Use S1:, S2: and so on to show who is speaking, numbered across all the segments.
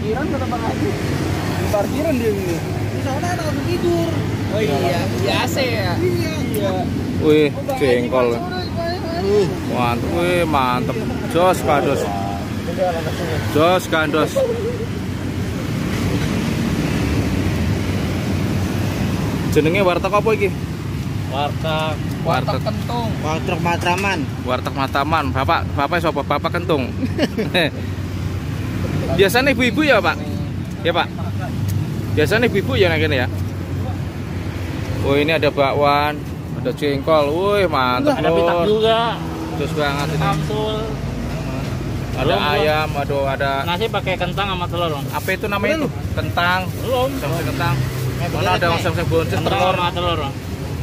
S1: parkiran kata Bang Haji. Di parkiran dia ini. Di sana ada orang tidur. Oh iya, di AC ya. Iya.
S2: Wih, jengkol. Mantap, wih mantep. Jos kandos. Jos kandos. Jenenge warteg apa iki?
S1: Warteg kentung.
S3: Warteg Matraman.
S2: Warteg Matraman. Bapak sapa? Bapak kentung. Biasanya ibu-ibu ya, Pak? Ya, Pak. Biasanya ibu-ibu ya kene ya. Oh, ini ada bakwan, ada jengkol. Wih, mantap.
S3: Ada pita juga.
S2: Terus banget ini.
S3: Samsul.
S2: Ada ayam, ada
S3: Nasi pakai kentang sama telur.
S2: apa itu namanya itu? Kentang.
S3: Belum.
S2: Sampai kentang. Mana ada sampai boncet telur.
S3: Sama telur.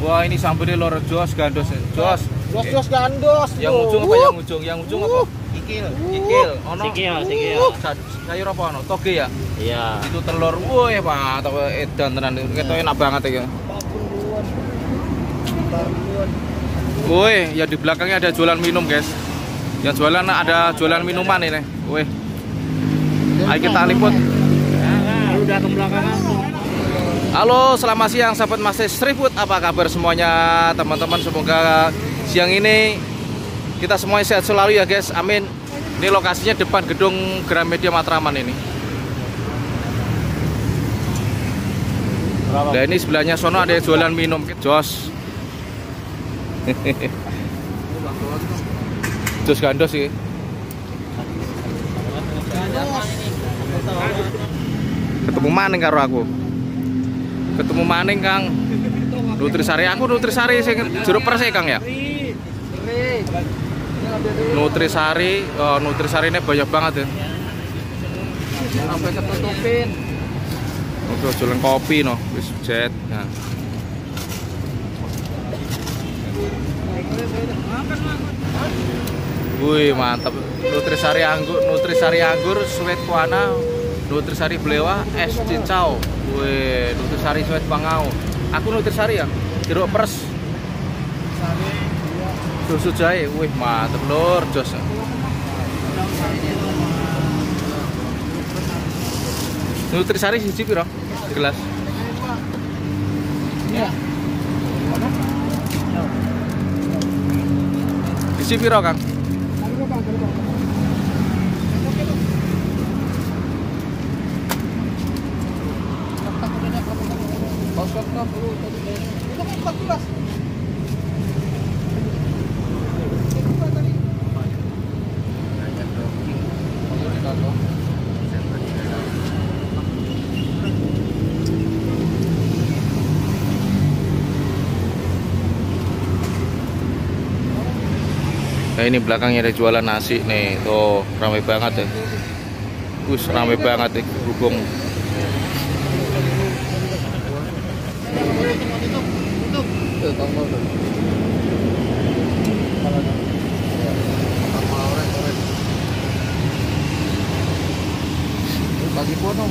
S2: Wah, ini sambelnya lor jos gandos. Jos.
S1: Jos gandos.
S2: Yang ujung apa yang ujung? Yang ujung apa?
S1: Kikil.
S2: Kikil. Ono.
S3: Sikil.
S2: Sayur apa ono? Toge ya?
S3: Iya.
S2: Itu telur. Wih, mantap edan tenan. Ketok enak banget iki. Wih, ya di belakangnya ada jualan minum, guys. Yang jualan ada jualan minuman ini. Wih. Ayo kita liput.
S3: Udah ke belakang.
S2: Halo, selamat siang sahabat Master Street Food. Apa kabar semuanya, teman-teman? Semoga siang ini kita semuanya sehat selalu ya, guys. Amin. Ini lokasinya depan gedung Gramedia Matraman ini. Nah, ini sebelahnya sono ada jualan minum, jos. Jos gandos sih. Ketemu maning karo aku. Ketemu maning Kang. Nutrisari, aku Nutrisari sing jeruk pres Kang ya. Nutrisari, oh, Nutrisari ini banyak banget ya.
S1: Sampai ketutupin.
S2: Oke, jualan kopi no, wis jet. Nah. Wih, mantap. Nutrisari anggur, sweet kuana, Nutrisari belewa, es cincau. Wih, Nutrisari sweet pangau. Aku Nutrisari ya, jeruk pers. Susu jahe, wih mantep lur, jos. Nutrisari siji piro? Gelas.
S1: Iya.
S2: Isi piro, Kang? Nah, ini belakangnya ada jualan nasi nih, tuh ramai banget ya. Ramai banget nih, berhubung.
S1: Bagi pono.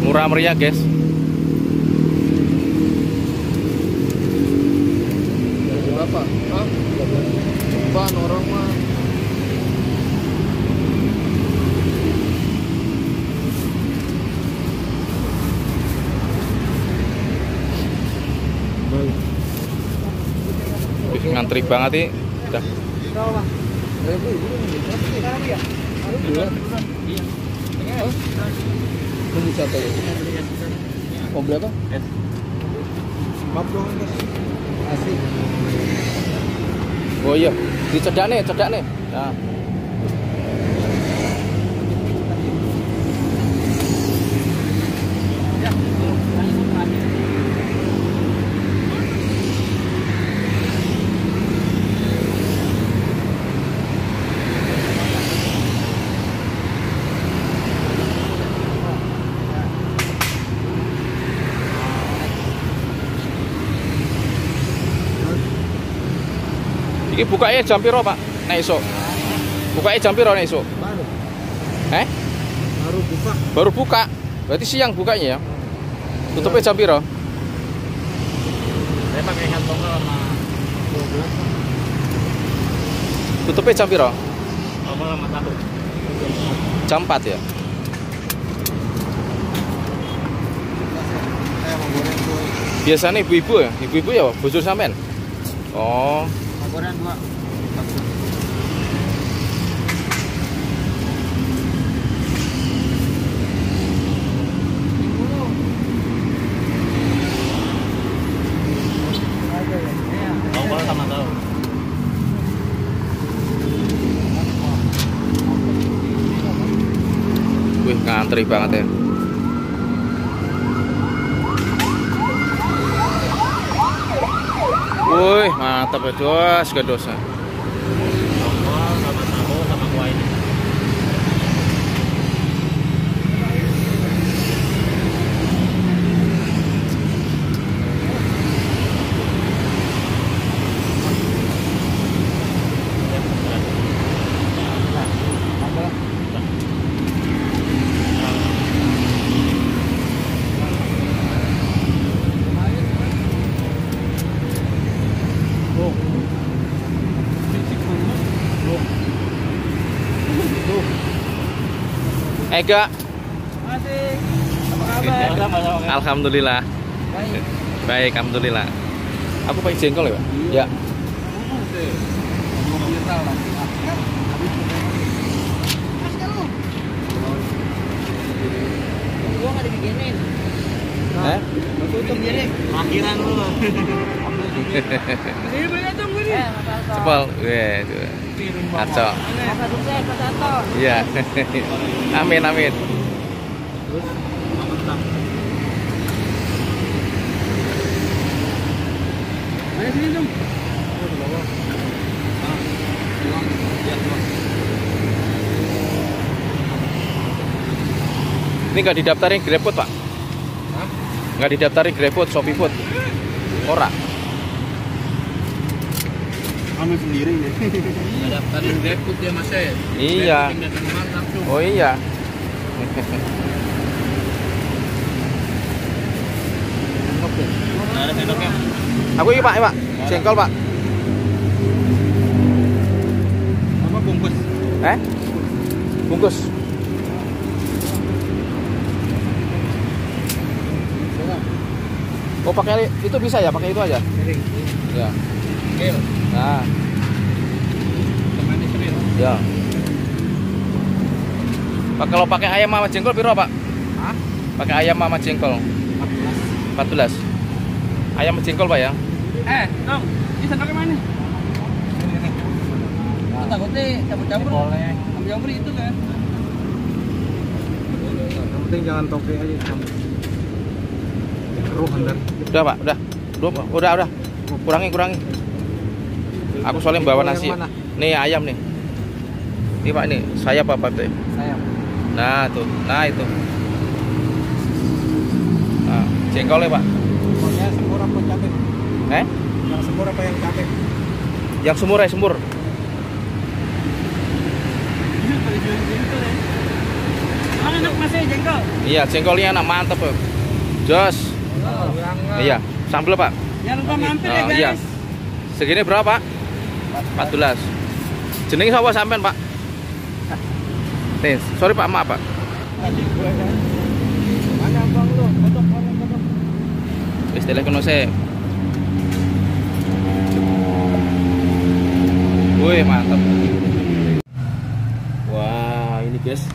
S2: Murah meriah, guys.
S1: Berapa? Hah? Ban orang mah.
S2: Ngantri banget nih. Udah.
S1: Berapa? 1.000. Ini satu ya. Mau berapa? Maaf dong, guys. Asik.
S2: Oh iya, dicedak nih. Nah. Iki bukanya jam piro, Pak? Nek esuk. Bukanya jam piro nek esuk?
S1: Baru.
S2: Baru
S1: buka.
S2: Baru buka. Berarti siang bukanya ya. Tutupnya jam piro?
S3: Saya pakai kantong sama
S1: 12.
S2: Tutupnya jam piro?
S3: Apa lama tahu?
S2: Jam 4 ya? Biasanya ibu-ibu ya? Ibu-ibu ya, bosur sampean? Oh.
S1: Goreng 2.
S3: Apa sama tahu?
S2: Wih, ngantri banget ya. Wih, mantap ya, dos, gadosa.
S3: Sambal sama tahu sama kuah ini.
S2: Ega,
S1: Masih. Apa kabar?
S2: alhamdulillah.
S1: Baik.
S2: Baik, alhamdulillah. Aku pakai jengkol ya, Pak? Ya.
S1: Gua nggak dibikinin.
S2: Eh?
S1: Tutup diri.
S3: Akhiran lu.
S1: Ini banyak tuh gue nih.
S2: Cepol. Wih, tuh. Kacau.
S1: Masa sukses, Mas Anto.
S2: Iya. Amin, amin.
S1: Ayo sini dong.
S2: Ini nggak didaftarin GrabFood, Pak? Nggak didaftarin GrabFood, Shopee Food? Ora.
S3: Kamu sendiri ya.
S1: Daftarin GrabFood ya Mas ya.
S2: Iya. Oh iya.
S3: Ada sendoknya.
S2: Aku ini Pak, Pak. Jengkol Pak.
S3: Apa bungkus?
S2: Bungkus. Oh pakai itu bisa ya? Pakai itu aja. Ya. Nah. Ya. Pak, kalau pakai ayam sama jengkol piro, Pak?
S1: Hah?
S2: Pakai ayam sama jengkol. 14. Ayam sama jengkol, Pak ya?
S1: Dong. Ini sendoknya mana? Takutnya campur-campur.
S3: Boleh.
S1: Campur-campur itu kan.
S3: Yang penting jangan toke aja campur. Keruh ntar.
S2: Udah, Pak, udah. Udah. Kurangi. Aku soalnya bawa nasi. Nih ayam nih. Ini Pak nih, saya apa tuh?
S1: Sayang.
S2: Nah, tuh. Nah, itu. Nah, jengkolnya, Pak.
S3: Pokoknya semur apa capek? Yang semur apa yang capek?
S2: Yang semur ya, semur.
S1: Mana enak Mas ya jengkol?
S2: Iya, jengkolnya enak, mantep, Pak. Jos. Iya, sambel, Pak.
S1: Jangan lupa mampir ya guys.
S2: Iya. Segini berapa, Pak? 14. Jenenge sapa sampean, Pak? Nih, sorry Pak, maaf, Pak.
S3: Mana bang lu? Foto.
S2: Istilah kono se. Wih, mantap. Wah, ini guys.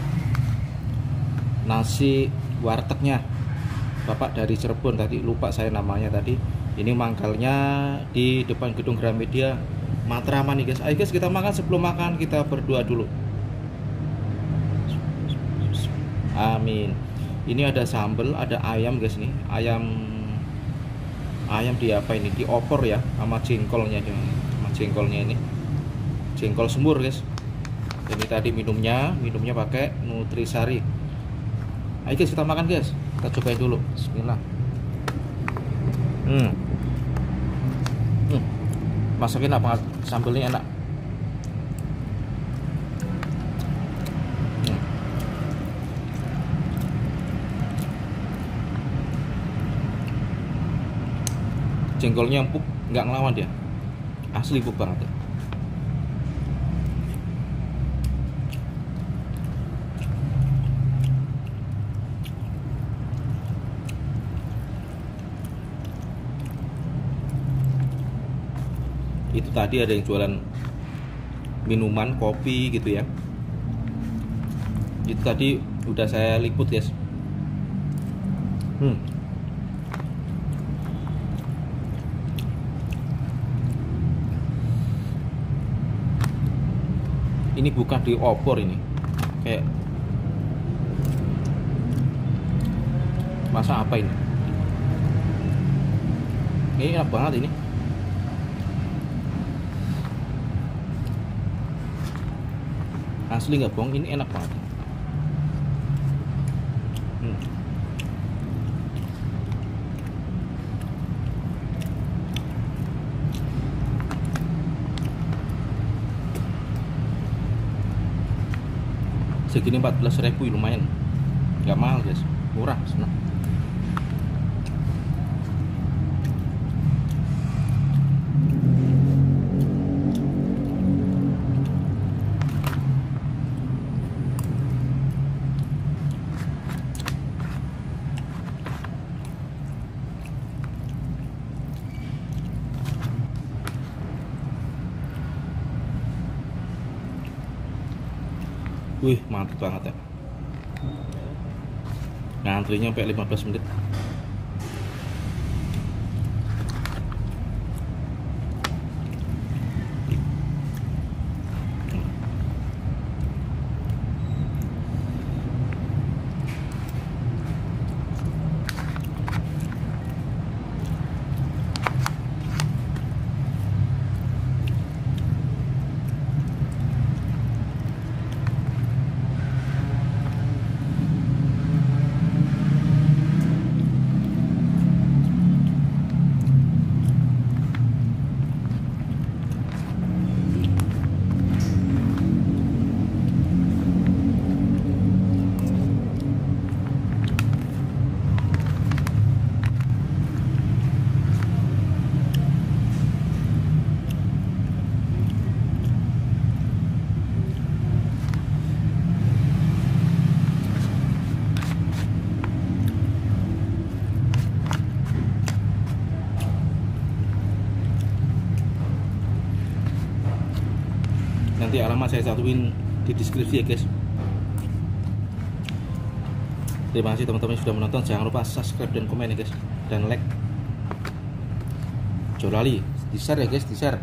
S2: Nasi wartegnya. Bapak dari Cirebon tadi, lupa saya namanya tadi. Ini mangkalnya di depan gedung Gramedia Matraman nih guys. Ayo guys, kita makan. Sebelum makan kita berdoa dulu. Amin. Ini ada sambal, ada ayam guys nih. Ayam di apa ini? Di opor ya, sama jengkolnya ini. Jengkol semur guys. Ini tadi minumnya pakai Nutrisari. Ayo guys, kita makan guys. Kita cobain dulu. Bismillah. Masukin apa sambelnya enak. Jengkolnya empuk, nggak ngelawan dia. Asli empuk banget ya. Itu tadi ada yang jualan minuman, kopi gitu ya. Itu tadi udah saya liput guys. Ini bukan di opor ini, kayak masa apa ini? Ini enak banget ini. Asli nggak bohong, ini enak banget. Segini 14.000 lumayan, nggak mahal guys, murah, senang. Wih, mantap banget ya. Ngantrinya sampai 15 menit. Nanti alamat saya satuin di deskripsi ya guys. Terima kasih teman-teman sudah menonton. Jangan lupa subscribe dan komen ya guys, dan like. Jangan lupa di share ya guys, di share.